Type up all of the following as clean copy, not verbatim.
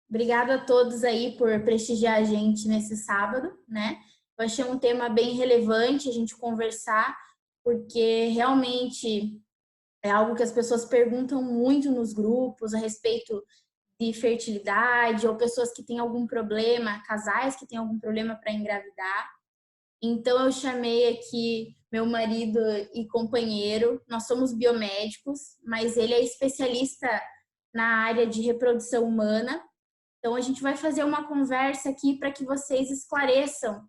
Obrigada a todos aí por prestigiar a gente nesse sábado, né? Eu achei um tema bem relevante a gente conversar, porque realmente é algo que as pessoas perguntam muito nos grupos a respeito de fertilidade, ou pessoas que têm algum problema, casais que têm algum problema para engravidar. Então eu chamei aqui meu marido e companheiro. Nós somos biomédicos, mas ele é especialista na área de reprodução humana. Então a gente vai fazer uma conversa aqui para que vocês esclareçam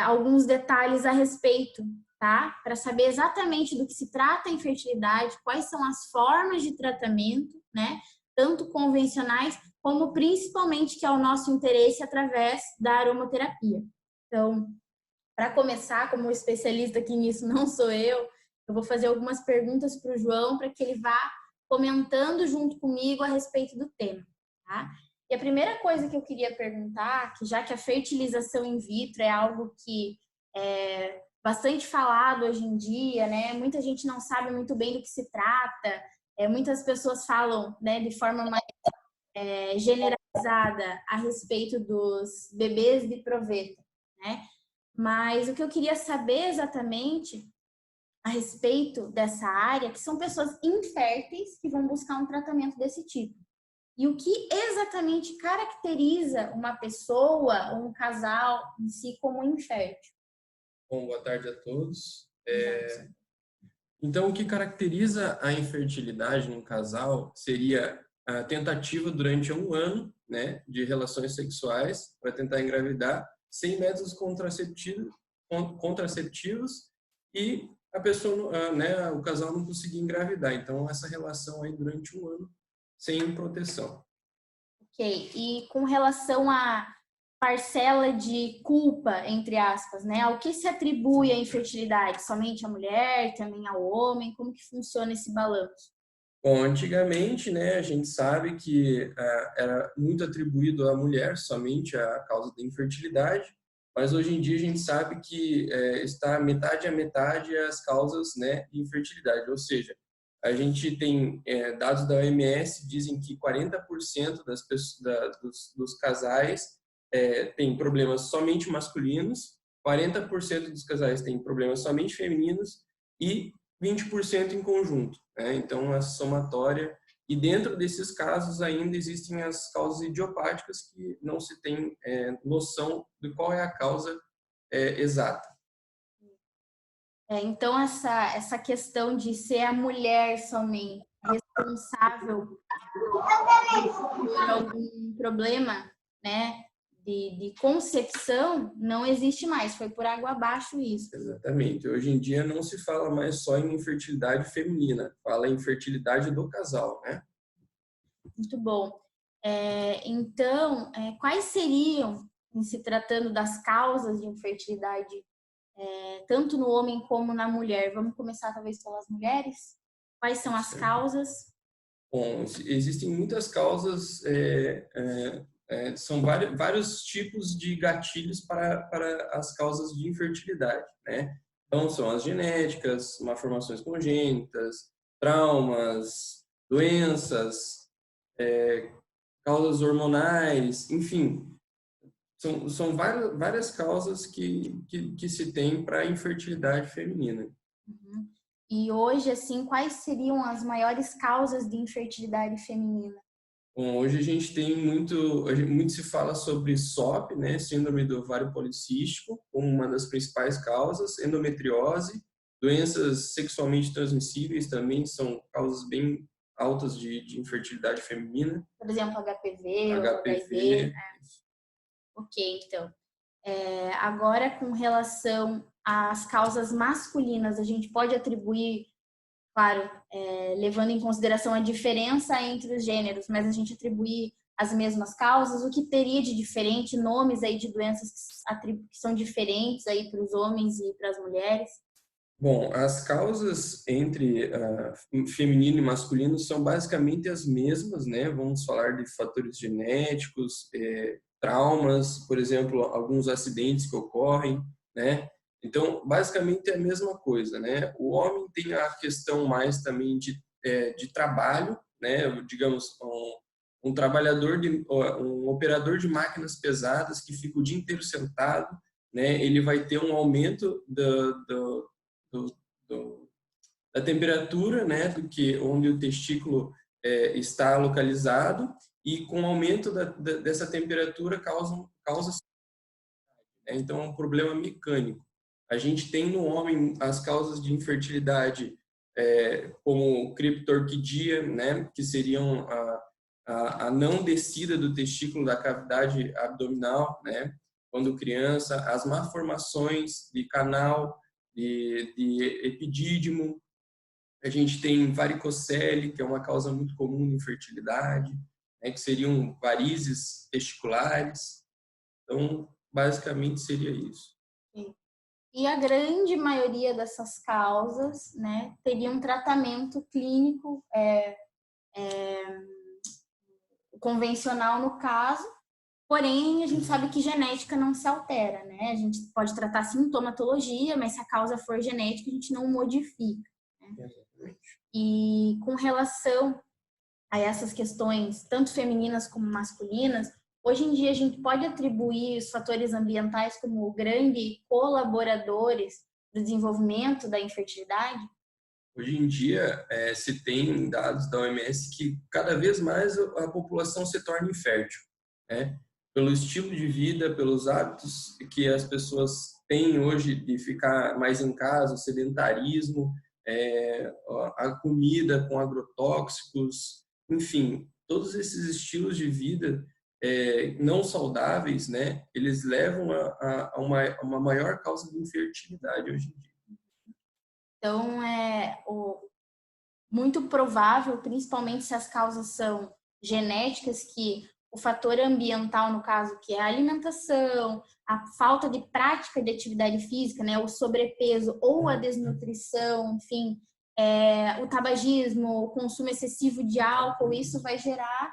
alguns detalhes a respeito, tá? Para saber exatamente do que se trata a infertilidade, quais são as formas de tratamento, né? Tanto convencionais como principalmente que é o nosso interesse através da aromaterapia. Então, para começar, como especialista aqui nisso não sou eu vou fazer algumas perguntas para o João para que ele vá comentando junto comigo a respeito do tema, tá? E a primeira coisa que eu queria perguntar, que já que a fertilização in vitro é algo que é bastante falado hoje em dia, né? Muita gente não sabe muito bem do que se trata, muitas pessoas falam, né, de forma mais generalizada a respeito dos bebês de proveta, né? Mas o que eu queria saber exatamente a respeito dessa área, que são pessoas inférteis que vão buscar um tratamento desse tipo. E o que exatamente caracteriza uma pessoa ou um casal em si como infértil? Bom, boa tarde a todos. Então, o que caracteriza a infertilidade num casal seria a tentativa durante um ano, né, de relações sexuais para tentar engravidar, sem métodos contraceptivos e a pessoa, né, o casal não conseguir engravidar. Então, essa relação aí durante um ano sem proteção. Ok. E com relação à parcela de culpa, entre aspas, né? Ao que se atribui a infertilidade? Somente à mulher, também ao homem? Como que funciona esse balanço? Bom, antigamente, né, a gente sabe que era muito atribuído à mulher somente a causa da infertilidade, mas hoje em dia a gente sabe que está metade a metade as causas, né, de infertilidade, ou seja, a gente tem dados da OMS dizem que 40% das pessoas, dos casais têm problemas somente masculinos, 40% dos casais têm problemas somente femininos e 20% em conjunto, né? Então, a somatória. E dentro desses casos ainda existem as causas idiopáticas que não se tem noção de qual é a causa exata. Então, essa questão de ser a mulher somente responsável por algum problema, né, de concepção, não existe mais. Foi por água abaixo isso. Exatamente. Hoje em dia não se fala mais só em infertilidade feminina, fala em infertilidade do casal, né? Muito bom. Então, quais seriam, em se tratando das causas de infertilidade, tanto no homem como na mulher? Vamos começar talvez pelas mulheres? Quais são as causas? Bom, existem muitas causas, são vários tipos de gatilhos para as causas de infertilidade, né? Então, são as genéticas, malformações congênitas, traumas, doenças, causas hormonais, enfim, são várias causas que se tem para a infertilidade feminina. Uhum. E hoje, assim, quais seriam as maiores causas de infertilidade feminina? Bom, hoje a gente tem muito se fala sobre SOP, né, síndrome do ovário policístico, como uma das principais causas, endometriose, doenças sexualmente transmissíveis também são causas bem altas de infertilidade feminina. Por exemplo, HPV ou HIV? HPV. Ok, então. Agora, com relação às causas masculinas, a gente pode atribuir, claro, levando em consideração a diferença entre os gêneros, mas a gente atribuir as mesmas causas, o que teria de diferente, nomes aí de doenças que são diferentes aí para os homens e para as mulheres? Bom, as causas entre feminino e masculino são basicamente as mesmas, né? Vamos falar de fatores genéticos, traumas, por exemplo, alguns acidentes que ocorrem, né? Então, basicamente é a mesma coisa, né? O homem tem a questão mais também de trabalho, né? Digamos, um um operador de máquinas pesadas que fica o dia inteiro sentado, né? Ele vai ter um aumento do, do, da temperatura, né? Do que onde o testículo está localizado, e com o aumento dessa temperatura causa, né? Então é um problema mecânico. A gente tem no homem as causas de infertilidade como criptorquidia, né? Que seriam a não descida do testículo da cavidade abdominal, né? Quando criança, as malformações de canal, de epidídimo. A gente tem varicocele, que é uma causa muito comum de infertilidade, né? Que seriam varizes testiculares. Então, basicamente seria isso. E a grande maioria dessas causas, né, teria um tratamento clínico convencional no caso, porém a gente sabe que genética não se altera, né? A gente pode tratar sintomatologia, mas se a causa for genética, a gente não modifica. Né? E com relação a essas questões, tanto femininas como masculinas, hoje em dia a gente pode atribuir os fatores ambientais como grandes colaboradores do desenvolvimento da infertilidade? Hoje em dia, se tem dados da OMS que cada vez mais a população se torna infértil, né? Pelo estilo de vida, pelos hábitos que as pessoas têm hoje de ficar mais em casa, o sedentarismo, a comida com agrotóxicos, enfim, todos esses estilos de vida não saudáveis, né? Eles levam a uma maior causa de infertilidade hoje em dia. Então, muito provável, principalmente se as causas são genéticas, que o fator ambiental, no caso, que é a alimentação, a falta de prática de atividade física, né, o sobrepeso ou a desnutrição, enfim, o tabagismo, o consumo excessivo de álcool, isso vai gerar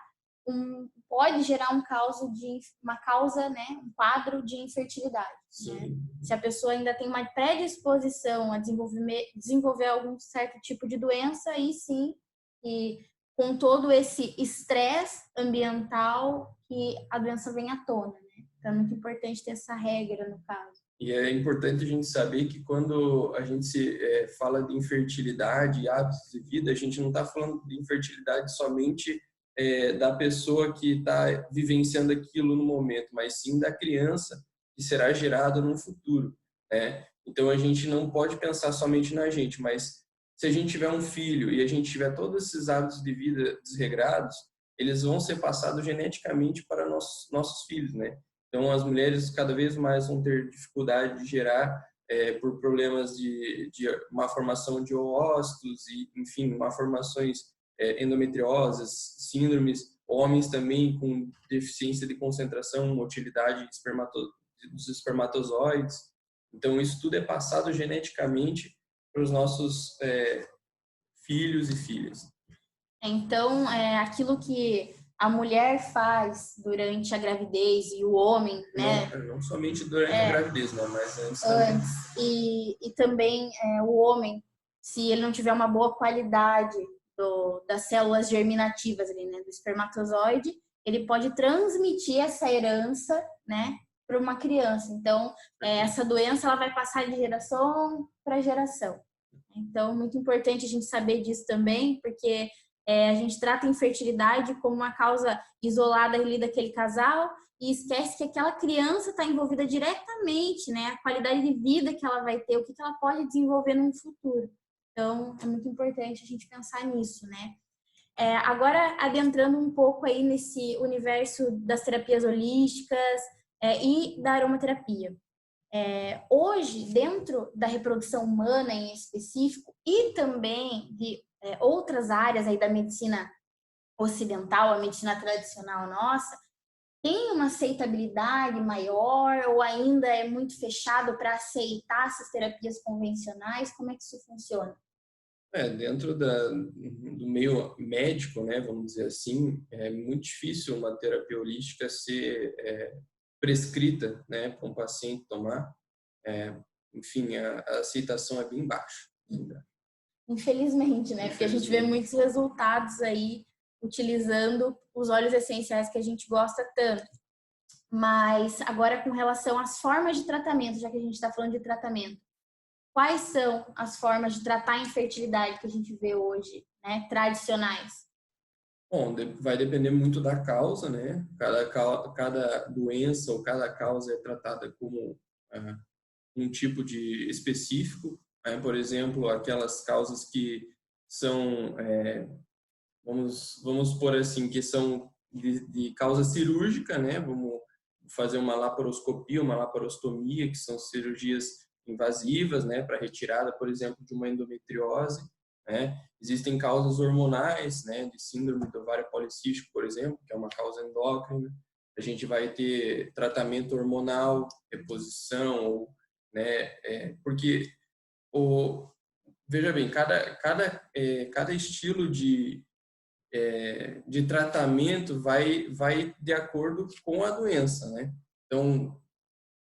pode gerar uma causa, né, um quadro de infertilidade. Né? Se a pessoa ainda tem uma predisposição a desenvolver algum certo tipo de doença, aí sim, e com todo esse estresse ambiental, que a doença vem à tona. Né? Então é muito importante ter essa regra no caso. E é importante a gente saber que quando a gente fala de infertilidade e hábitos de vida, a gente não está falando de infertilidade somente da pessoa que está vivenciando aquilo no momento, mas sim da criança que será gerada no futuro, né? Então a gente não pode pensar somente na gente, mas se a gente tiver um filho e a gente tiver todos esses hábitos de vida desregrados, eles vão ser passados geneticamente para nossos filhos, né? Então, as mulheres cada vez mais vão ter dificuldade de gerar por problemas de malformação de oócitos e, enfim, malformações endometriosas, síndromes, homens também com deficiência de concentração, motilidade dos espermatozoides. Então, isso tudo é passado geneticamente para os nossos filhos e filhas. Então, aquilo que a mulher faz durante a gravidez e o homem, né? Não somente durante a gravidez, né? Mas antes também. E também o homem, se ele não tiver uma boa qualidade das células germinativas ali, né? Do espermatozoide, ele pode transmitir essa herança, né? Para uma criança. Então, essa doença ela vai passar de geração para geração. Então, muito importante a gente saber disso também, porque a gente trata a infertilidade como uma causa isolada ali daquele casal e esquece que aquela criança está envolvida diretamente, né? A qualidade de vida que ela vai ter, o que ela pode desenvolver no futuro. Então, é muito importante a gente pensar nisso, né? Agora, adentrando um pouco aí nesse universo das terapias holísticas e da aromaterapia. Hoje, dentro da reprodução humana em específico e também de outras áreas aí da medicina ocidental, a medicina tradicional nossa, tem uma aceitabilidade maior ou ainda é muito fechado para aceitar essas terapias convencionais? Como é que isso funciona? Dentro do meio médico, né, vamos dizer assim, é muito difícil uma terapia holística ser prescrita, né, para um paciente tomar. Enfim, a aceitação é bem baixa ainda. Infelizmente, né? Porque a gente vê muitos resultados aí utilizando os óleos essenciais que a gente gosta tanto. Mas agora com relação às formas de tratamento, já que a gente está falando de tratamento, quais são as formas de tratar a infertilidade que a gente vê hoje, né, tradicionais? Bom, vai depender muito da causa, né? Cada doença ou cada causa é tratada como um tipo de específico, né? Por exemplo, aquelas causas que são, vamos por assim, que são de causa cirúrgica, né? Vamos fazer uma laparoscopia, uma laparostomia, que são cirurgias invasivas, né? Para retirada, por exemplo, de uma endometriose, né? Existem causas hormonais, né? De síndrome do ovário policístico, por exemplo, que é uma causa endócrina. A gente vai ter tratamento hormonal, reposição, né? Porque veja bem, cada estilo de tratamento vai de acordo com a doença, né? Então,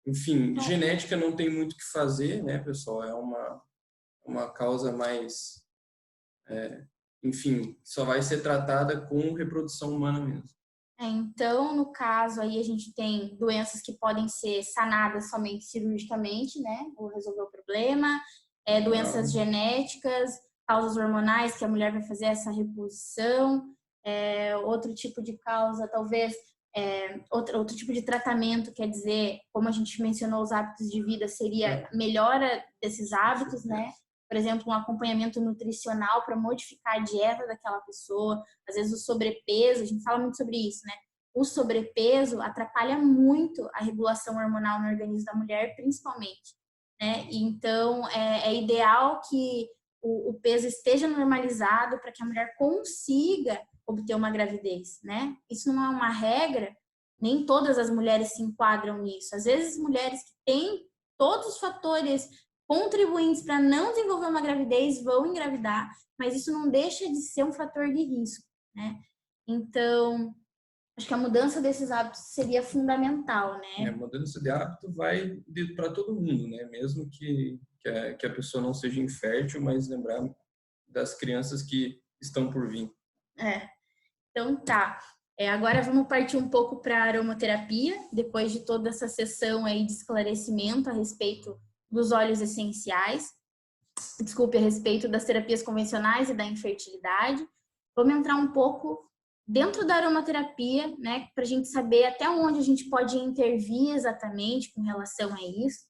enfim, genética não tem muito o que fazer, né, pessoal? É uma causa mais, enfim, só vai ser tratada com reprodução humana mesmo. Então, no caso aí, a gente tem doenças que podem ser sanadas somente cirurgicamente, né? Ou resolver o problema. Doenças genéticas, causas hormonais, que a mulher vai fazer essa reposição. Outro tipo de causa, talvez, outro tipo de tratamento, quer dizer, como a gente mencionou, os hábitos de vida, seria melhora desses hábitos, né? Por exemplo, um acompanhamento nutricional para modificar a dieta daquela pessoa. Às vezes o sobrepeso, a gente fala muito sobre isso, né? O sobrepeso atrapalha muito a regulação hormonal no organismo da mulher, principalmente, né? Então, é ideal que o peso esteja normalizado para que a mulher consiga obter uma gravidez, né? Isso não é uma regra, nem todas as mulheres se enquadram nisso. Às vezes, mulheres que têm todos os fatores contribuintes para não desenvolver uma gravidez vão engravidar, mas isso não deixa de ser um fator de risco, né? Então, acho que a mudança desses hábitos seria fundamental, né? A mudança de hábito vai para todo mundo, né? Mesmo que a pessoa não seja infértil, mas lembrar das crianças que estão por vir. Então tá. Agora vamos partir um pouco para a aromaterapia, depois de toda essa sessão aí de esclarecimento a respeito dos óleos essenciais, a respeito das terapias convencionais e da infertilidade. Vamos entrar um pouco dentro da aromaterapia, né, para a gente saber até onde a gente pode intervir exatamente com relação a isso.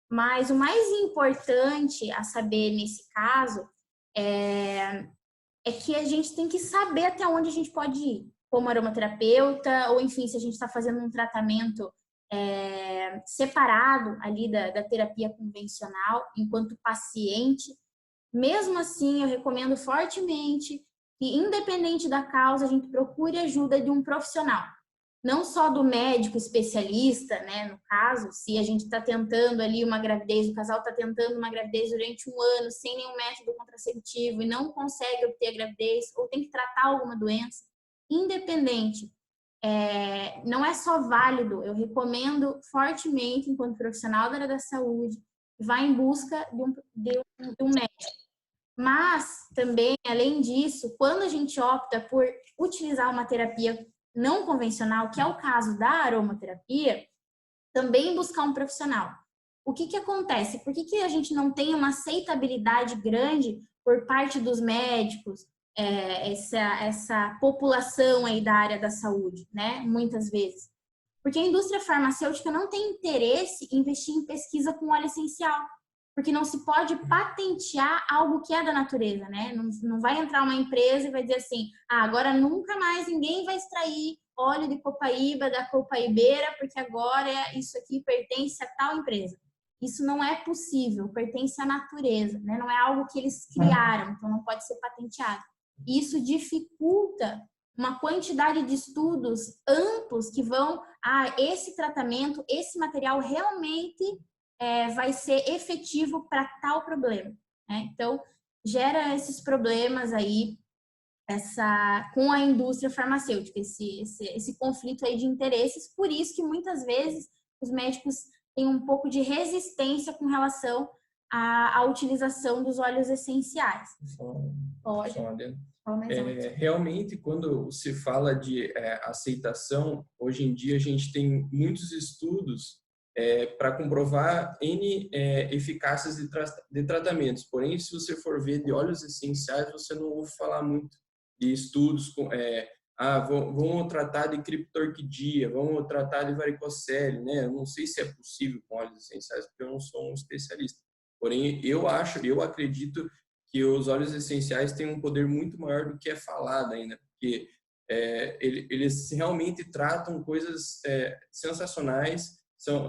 Mas o mais importante a saber nesse caso é que a gente tem que saber até onde a gente pode ir, como aromaterapeuta, ou enfim, se a gente está fazendo um tratamento separado ali da terapia convencional, enquanto paciente. Mesmo assim, eu recomendo fortemente que, independente da causa, a gente procure ajuda de um profissional. Não só do médico especialista, né? No caso, se a gente está tentando ali uma gravidez, o casal está tentando uma gravidez durante um ano sem nenhum método contraceptivo e não consegue obter a gravidez ou tem que tratar alguma doença, independente, não é só válido, eu recomendo fortemente, enquanto profissional da área da saúde, vá em busca de um médico. Mas também, além disso, quando a gente opta por utilizar uma terapia não convencional, que é o caso da aromaterapia, também buscar um profissional. O que acontece? Por que a gente não tem uma aceitabilidade grande por parte dos médicos, essa população aí da área da saúde, né? Muitas vezes. Porque a indústria farmacêutica não tem interesse em investir em pesquisa com óleo essencial. Porque não se pode patentear algo que é da natureza, né? Não vai entrar uma empresa e vai dizer assim, agora nunca mais ninguém vai extrair óleo de copaíba da copaibeira, porque agora isso aqui pertence a tal empresa. Isso não é possível, pertence à natureza, né? Não é algo que eles criaram, então não pode ser patenteado. Isso dificulta uma quantidade de estudos amplos que vão, esse tratamento, esse material realmente vai ser efetivo para tal problema, né? Então, gera esses problemas aí com a indústria farmacêutica, esse conflito aí de interesses. Por isso que muitas vezes os médicos têm um pouco de resistência com relação à utilização dos óleos essenciais. Pode. Fala mais alto. Realmente, quando se fala de aceitação, hoje em dia a gente tem muitos estudos para comprovar N eficácias de tratamentos. Porém, se você for ver de óleos essenciais, você não ouve falar muito de estudos com, vamos tratar de criptorquidia, vamos tratar de varicocele, né? Eu não sei se é possível com óleos essenciais, porque eu não sou um especialista. Porém, eu acredito que os óleos essenciais têm um poder muito maior do que é falado ainda, porque eles realmente tratam coisas sensacionais.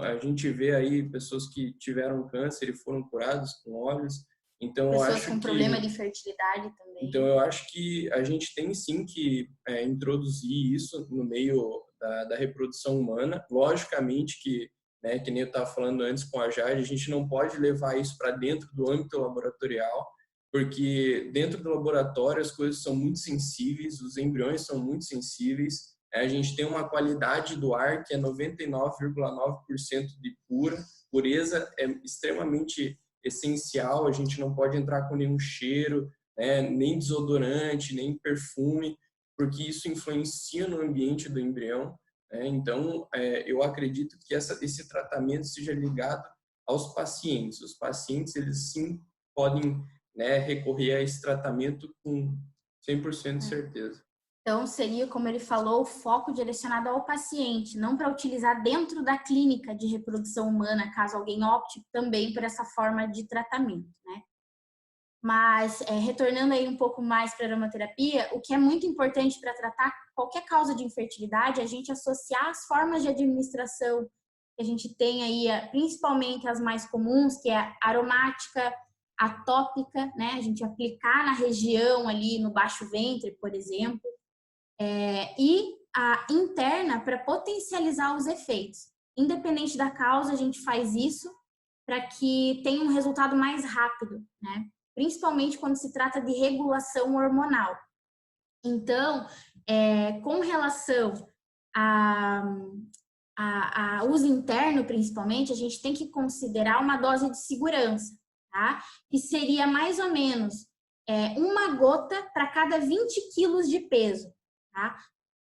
A gente vê aí pessoas que tiveram câncer e foram curadas com óleos. Então, Pessoas com problema de fertilidade também. Então, eu acho que a gente tem sim que introduzir isso no meio da reprodução humana. Logicamente que, né, que nem eu estava falando antes com a Jade, a gente não pode levar isso para dentro do âmbito laboratorial, porque dentro do laboratório as coisas são muito sensíveis, os embriões são muito sensíveis. A gente tem uma qualidade do ar que é 99,9% de pureza, é extremamente essencial, a gente não pode entrar com nenhum cheiro, né, nem desodorante, nem perfume, porque isso influencia no ambiente do embrião. Né? Então, eu acredito que esse tratamento seja ligado aos pacientes. Os pacientes, eles sim podem, né, recorrer a esse tratamento com 100% de certeza. Então, seria, como ele falou, o foco direcionado ao paciente, não para utilizar dentro da clínica de reprodução humana, caso alguém opte também por essa forma de tratamento, né? Mas, retornando aí um pouco mais para a aromaterapia, o que é muito importante para tratar qualquer causa de infertilidade é a gente associar as formas de administração que a gente tem aí, principalmente as mais comuns, que é a aromática, atópica, né? A gente aplicar na região ali no baixo ventre, por exemplo, e a interna para potencializar os efeitos. Independente da causa, a gente faz isso para que tenha um resultado mais rápido, né? Principalmente quando se trata de regulação hormonal. Então, com relação a uso interno, principalmente, a gente tem que considerar uma dose de segurança, tá? Que seria mais ou menos uma gota para cada 20 quilos de peso, tá?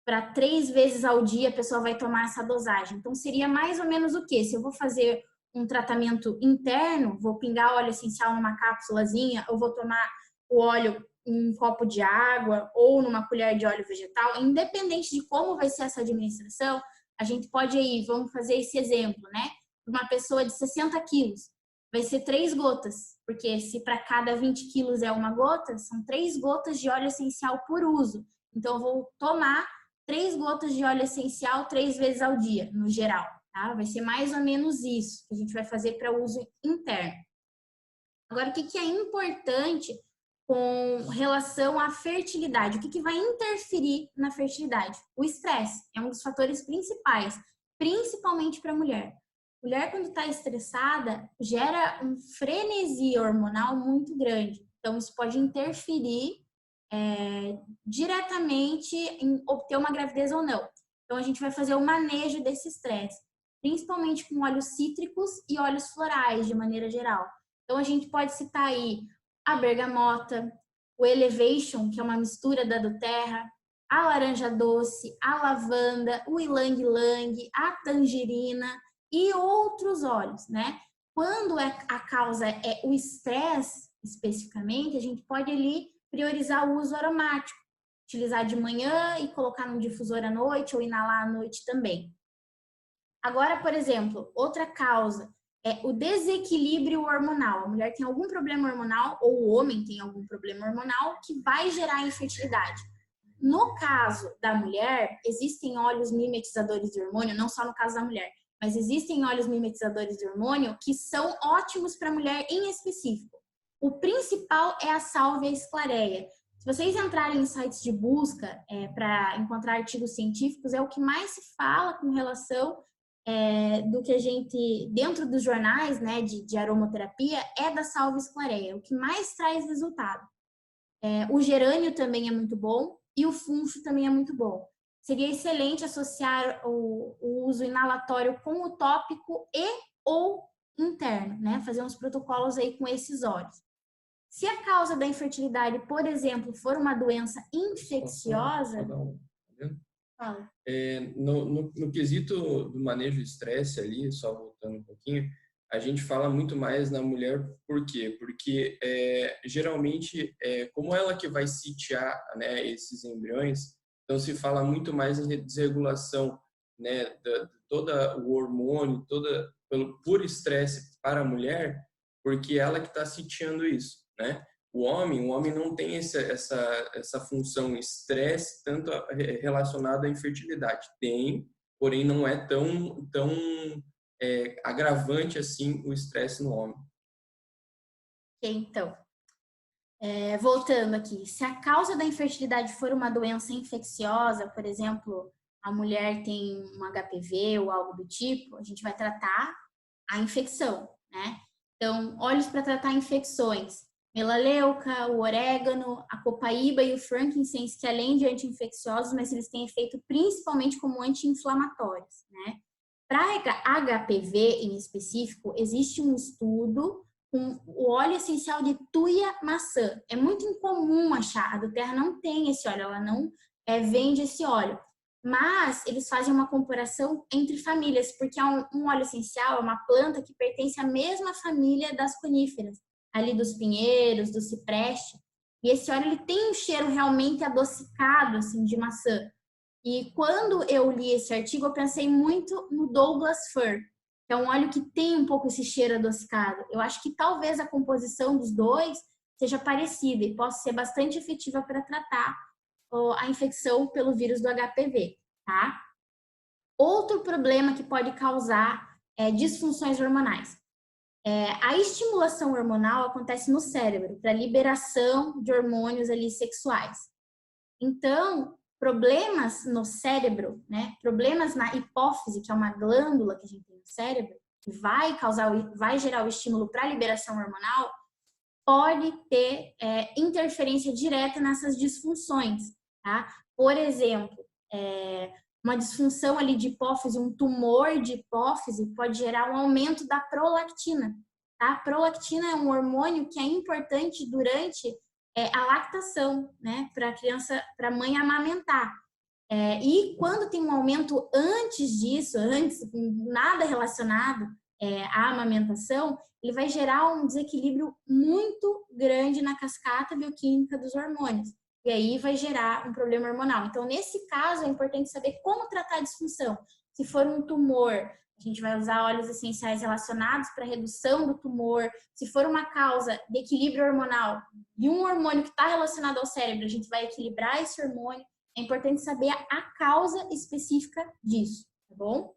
Para 3 vezes ao dia a pessoa vai tomar essa dosagem. Então, seria mais ou menos o quê? Se eu vou fazer um tratamento interno, vou pingar óleo essencial numa cápsulazinha, ou vou tomar o óleo em um copo de água ou numa colher de óleo vegetal, independente de como vai ser essa administração, a gente pode aí, vamos fazer esse exemplo, né? Uma pessoa de 60 quilos, vai ser 3 gotas, porque se para cada 20 quilos é uma gota, são 3 gotas de óleo essencial por uso. Então, eu vou tomar 3 gotas de óleo essencial 3 vezes ao dia, no geral. Tá? Vai ser mais ou menos isso que a gente vai fazer para uso interno. Agora, o que é importante com relação à fertilidade? O que vai interferir na fertilidade? O estresse é um dos fatores principais, principalmente para a mulher. Mulher, quando está estressada, gera um frenesi hormonal muito grande. Então, isso pode interferir diretamente em obter uma gravidez ou não. Então, a gente vai fazer o manejo desse estresse, principalmente com óleos cítricos e óleos florais, de maneira geral. Então, a gente pode citar aí a bergamota, o Elevation, que é uma mistura da doTERRA, a laranja doce, a lavanda, o ylang-ylang, a tangerina e outros óleos, né? Quando a causa é o estresse, especificamente, a gente pode ali priorizar o uso aromático, utilizar de manhã e colocar num difusor à noite ou inalar à noite também. Agora, por exemplo, outra causa é o desequilíbrio hormonal. A mulher tem algum problema hormonal ou o homem tem algum problema hormonal que vai gerar infertilidade. No caso da mulher, existem óleos mimetizadores de hormônio, não só no caso da mulher, mas existem óleos mimetizadores de hormônio que são ótimos para a mulher em específico. O principal é a sálvia esclareia. Se vocês entrarem em sites de busca para encontrar artigos científicos, é o que mais se fala com relação do que a gente, dentro dos jornais, né, de aromaterapia, é da sálvia esclareia, o que mais traz resultado. O gerânio também é muito bom e o funcho também é muito bom. Seria excelente associar o uso inalatório com o tópico e ou interno, né? Fazer uns protocolos aí com esses óleos. Se a causa da infertilidade, por exemplo, for uma doença infecciosa... Fala. No quesito do manejo de estresse ali, só voltando um pouquinho, a gente fala muito mais na mulher, por quê? Porque geralmente, como ela que vai sitiar, né, esses embriões, então se fala muito mais em desregulação, né, de todo o hormônio, por estresse para a mulher, porque ela que está sitiando isso, né? O homem não tem essa função estresse tanto relacionado à infertilidade. Tem, porém não é tão agravante assim o estresse no homem. Então, voltando aqui, se a causa da infertilidade for uma doença infecciosa, por exemplo, a mulher tem um HPV ou algo do tipo, a gente vai tratar a infecção, né? Então, óleos para tratar infecções, melaleuca, o orégano, a copaíba e o frankincense, que além de anti-infecciosos, mas eles têm efeito principalmente como anti-inflamatórios, né? Para HPV em específico, existe um estudo com o óleo essencial de tuia maçã. É muito incomum achar, a do Terra não tem esse óleo, ela não vende esse óleo. Mas eles fazem uma comparação entre famílias, porque é um óleo essencial, é uma planta que pertence à mesma família das coníferas, ali dos pinheiros, do cipreste. E esse óleo ele tem um cheiro realmente adocicado, assim, de maçã. E quando eu li esse artigo, eu pensei muito no Douglas Fir, que é um óleo que tem um pouco esse cheiro adocicado. Eu acho que talvez a composição dos dois seja parecida e possa ser bastante efetiva para tratar a infecção pelo vírus do HPV, tá? Outro problema que pode causar disfunções hormonais. A estimulação hormonal acontece no cérebro para liberação de hormônios ali sexuais. Então, problemas no cérebro, né? Problemas na hipófise, que é uma glândula que a gente tem no cérebro, que vai gerar o estímulo para a liberação hormonal, pode ter interferência direta nessas disfunções, tá? Por exemplo, uma disfunção ali de hipófise, um tumor de hipófise pode gerar um aumento da prolactina, tá? A prolactina é um hormônio que é importante durante a lactação, né? Para a criança, para a mãe amamentar. E quando tem um aumento antes disso, nada relacionado à amamentação, ele vai gerar um desequilíbrio muito grande na cascata bioquímica dos hormônios. E aí vai gerar um problema hormonal. Então, nesse caso, é importante saber como tratar a disfunção. Se for um tumor, a gente vai usar óleos essenciais relacionados para redução do tumor. Se for uma causa de equilíbrio hormonal e um hormônio que está relacionado ao cérebro, a gente vai equilibrar esse hormônio. É importante saber a causa específica disso, tá bom?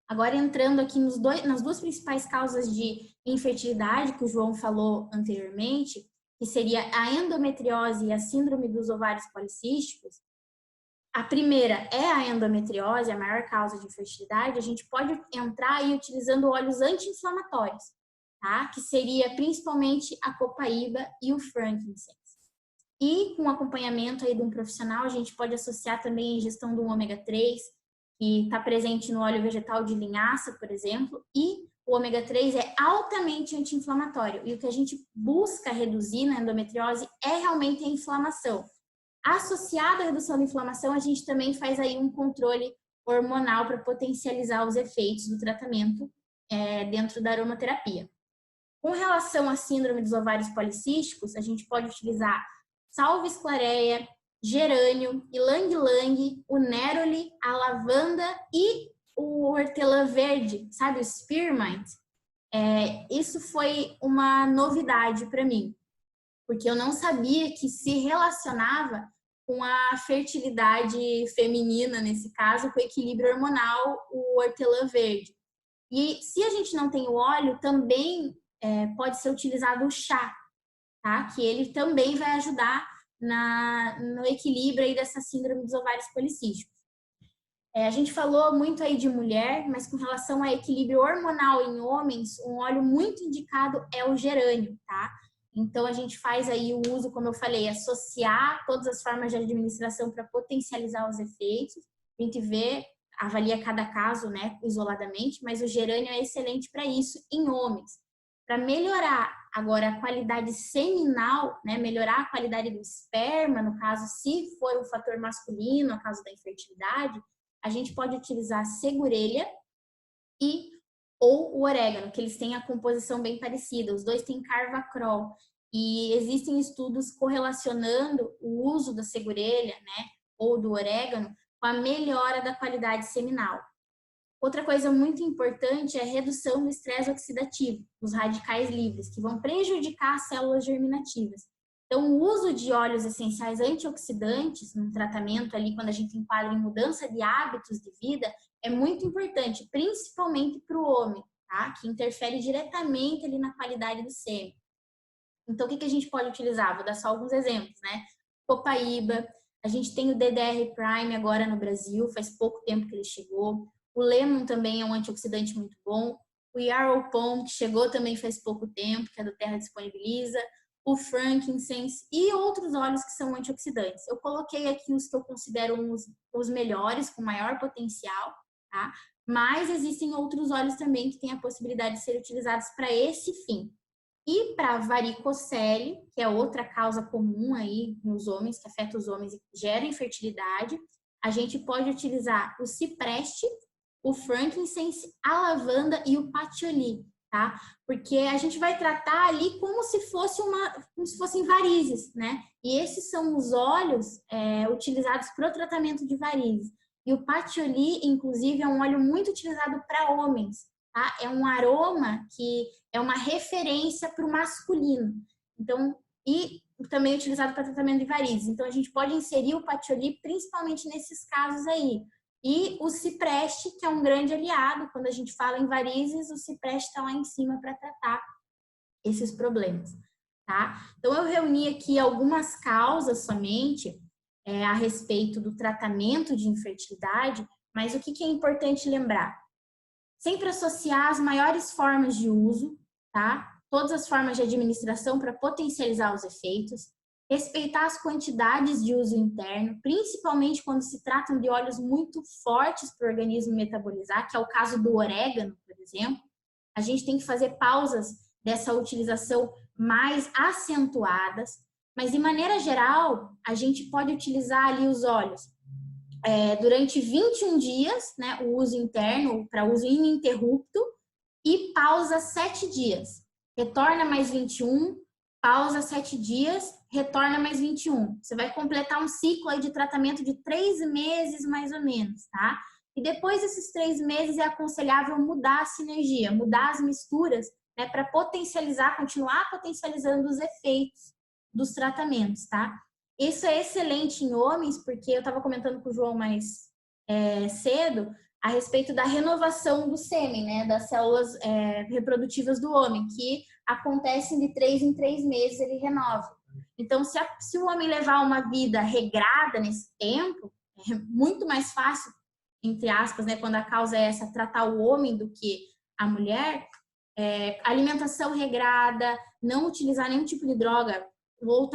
Agora, entrando aqui nas duas principais causas de infertilidade que o João falou anteriormente, que seria a endometriose e a síndrome dos ovários policísticos. A primeira é a endometriose, a maior causa de infertilidade. A gente pode entrar aí utilizando óleos anti-inflamatórios, tá? Que seria principalmente a copaíba e o frankincense. E com acompanhamento aí de um profissional, a gente pode associar também a ingestão do ômega 3, que está presente no óleo vegetal de linhaça, por exemplo, e o ômega 3 é altamente anti-inflamatório. E o que a gente busca reduzir na endometriose é realmente a inflamação. Associado à redução da inflamação, a gente também faz aí um controle hormonal para potencializar os efeitos do tratamento dentro da aromaterapia. Com relação à síndrome dos ovários policísticos, a gente pode utilizar salve esclareia, gerânio, ilang-ilang, o neroli, a lavanda e o hortelã verde, sabe, o spearmint. Isso foi uma novidade para mim, porque eu não sabia que se relacionava com a fertilidade feminina, nesse caso, com o equilíbrio hormonal, o hortelã verde. E se a gente não tem o óleo, também pode ser utilizado o chá, tá? Que ele também vai ajudar no equilíbrio aí dessa síndrome dos ovários policísticos. A gente falou muito aí de mulher, mas com relação a equilíbrio hormonal em homens, um óleo muito indicado é o gerânio, tá? Então, a gente faz aí o uso, como eu falei, associar todas as formas de administração para potencializar os efeitos. A gente avalia cada caso, né, isoladamente, mas o gerânio é excelente para isso em homens. Para melhorar agora a qualidade seminal, né, melhorar a qualidade do esperma, no caso, se for um fator masculino, no caso da infertilidade, a gente pode utilizar segurelha e ou o orégano, que eles têm a composição bem parecida. Os dois têm carvacrol. E existem estudos correlacionando o uso da segurelha, né, ou do orégano, com a melhora da qualidade seminal. Outra coisa muito importante é a redução do estresse oxidativo, dos radicais livres, que vão prejudicar as células germinativas. Então, o uso de óleos essenciais antioxidantes no tratamento ali, quando a gente enquadra em mudança de hábitos de vida, é muito importante, principalmente para o homem, tá? Que interfere diretamente ali na qualidade do sêmen. Então, o que a gente pode utilizar? Vou dar só alguns exemplos, né? Copaíba, a gente tem o DDR Prime agora no Brasil, faz pouco tempo que ele chegou. O Lemon também é um antioxidante muito bom. O Yarrow Pom, que chegou também faz pouco tempo, que a do Terra disponibiliza. O frankincense e outros óleos que são antioxidantes. Eu coloquei aqui os que eu considero os melhores, com maior potencial, tá? Mas existem outros óleos também que têm a possibilidade de ser utilizados para esse fim. E para varicocele, que é outra causa comum aí nos homens, que afeta os homens e gera infertilidade, a gente pode utilizar o cipreste, o frankincense, a lavanda e o patchouli, tá? Porque a gente vai tratar ali como se fossem varizes, né? E esses são os óleos utilizados para o tratamento de varizes. E o patchouli, inclusive, é um óleo muito utilizado para homens, tá? É um aroma que é uma referência para o masculino. Então, e também utilizado para tratamento de varizes. Então, a gente pode inserir o patchouli principalmente nesses casos aí. E o cipreste, que é um grande aliado, quando a gente fala em varizes, o cipreste está lá em cima para tratar esses problemas, tá? Então, eu reuni aqui algumas causas somente a respeito do tratamento de infertilidade, mas o que é importante lembrar? Sempre associar as maiores formas de uso, tá? Todas as formas de administração para potencializar os efeitos, respeitar as quantidades de uso interno, principalmente quando se tratam de óleos muito fortes para o organismo metabolizar, que é o caso do orégano, por exemplo. A gente tem que fazer pausas dessa utilização mais acentuadas, mas de maneira geral, a gente pode utilizar ali os óleos durante 21 dias, né, o uso interno para uso ininterrupto, e pausa 7 dias. Retorna mais 21, pausa 7 dias, retorna mais 21. Você vai completar um ciclo aí de tratamento de 3 meses, mais ou menos, tá? E depois desses 3 meses é aconselhável mudar a sinergia, mudar as misturas, né, para potencializar, continuar potencializando os efeitos dos tratamentos, tá? Isso é excelente em homens, porque eu estava comentando com o João mais cedo a respeito da renovação do sêmen, né, das células reprodutivas do homem, que acontecem de 3 em 3 meses, ele renova. Então, se o homem levar uma vida regrada nesse tempo, é muito mais fácil, entre aspas, né, quando a causa é essa, tratar o homem do que a mulher. Alimentação regrada, não utilizar nenhum tipo de droga, ou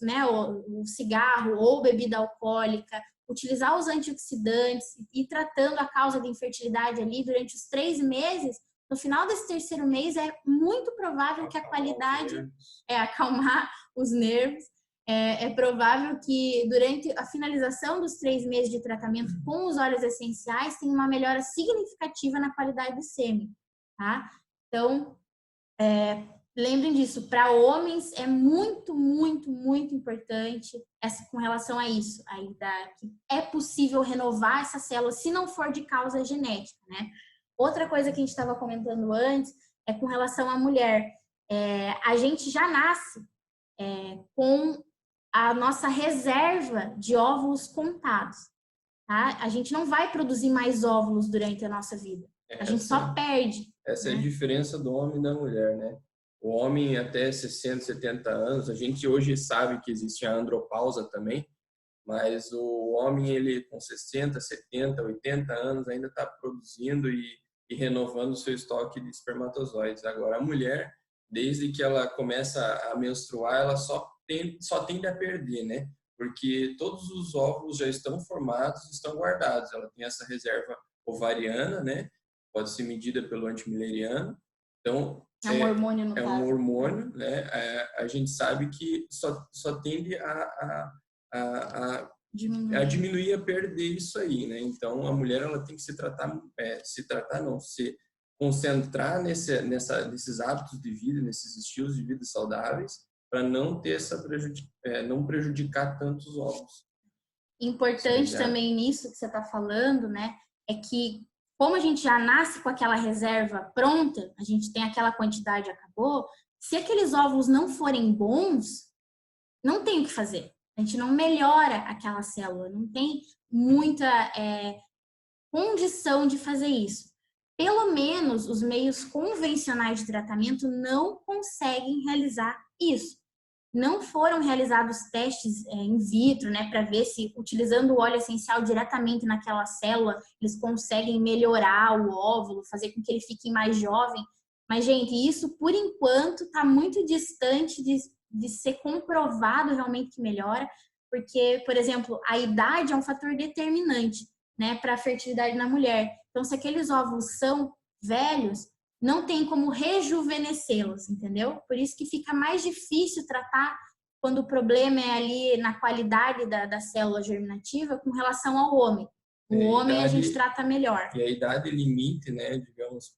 né, o cigarro ou bebida alcoólica, utilizar os antioxidantes e tratando a causa de infertilidade ali durante os 3 meses, no final desse terceiro mês é muito provável que a qualidade acalmar os nervos. É provável que durante a finalização dos 3 meses de tratamento com os óleos essenciais tenha uma melhora significativa na qualidade do sêmen, tá? Então, lembrem disso, para homens é muito, muito, muito importante com relação a isso, que é possível renovar essa célula se não for de causa genética, né? Outra coisa que a gente estava comentando antes é com relação à mulher. A gente já nasce com a nossa reserva de óvulos contados, tá? A gente não vai produzir mais óvulos durante a nossa vida. A gente só perde. Essa né? é a diferença do homem e da mulher, né? O homem até 60, 70 anos, a gente hoje sabe que existe a andropausa também, mas o homem, ele com 60, 70, 80 anos ainda está produzindo e renovando o seu estoque de espermatozoides. Agora, a mulher, desde que ela começa a menstruar, ela só tende a perder, né? Porque todos os óvulos já estão formados, estão guardados. Ela tem essa reserva ovariana, né? Pode ser medida pelo antimileriano, Então, É um hormônio, no é caso. um hormônio, né? A gente sabe que só tende a diminuir, a perder isso aí, né? Então, a mulher ela tem que se tratar não, se concentrar nesses hábitos de vida, nesses estilos de vida saudáveis, para não ter não prejudicar tantos ovos. Importante também nisso que você está falando, né? É que como a gente já nasce com aquela reserva pronta, a gente tem aquela quantidade, acabou. Se aqueles ovos não forem bons, não tem o que fazer. A gente não melhora aquela célula, não tem muita condição de fazer isso. Pelo menos os meios convencionais de tratamento não conseguem realizar isso. Não foram realizados testes in vitro, né, para ver se utilizando o óleo essencial diretamente naquela célula, eles conseguem melhorar o óvulo, fazer com que ele fique mais jovem. Mas, gente, isso por enquanto está muito distante de ser comprovado realmente que melhora, porque, por exemplo, a idade é um fator determinante, né, para a fertilidade na mulher. Então, se aqueles óvulos são velhos, não tem como rejuvenescê-los, entendeu? Por isso que fica mais difícil tratar quando o problema é ali na qualidade da célula germinativa com relação ao homem. O homem a gente trata melhor. E a idade limite, né, digamos,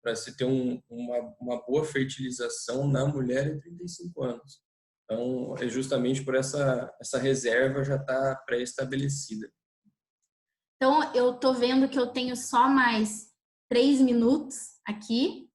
para se ter uma boa fertilização na mulher é 35 anos. Então, é justamente por essa reserva já está pré-estabelecida. Então, eu tô vendo que eu tenho só mais 3 minutos aqui.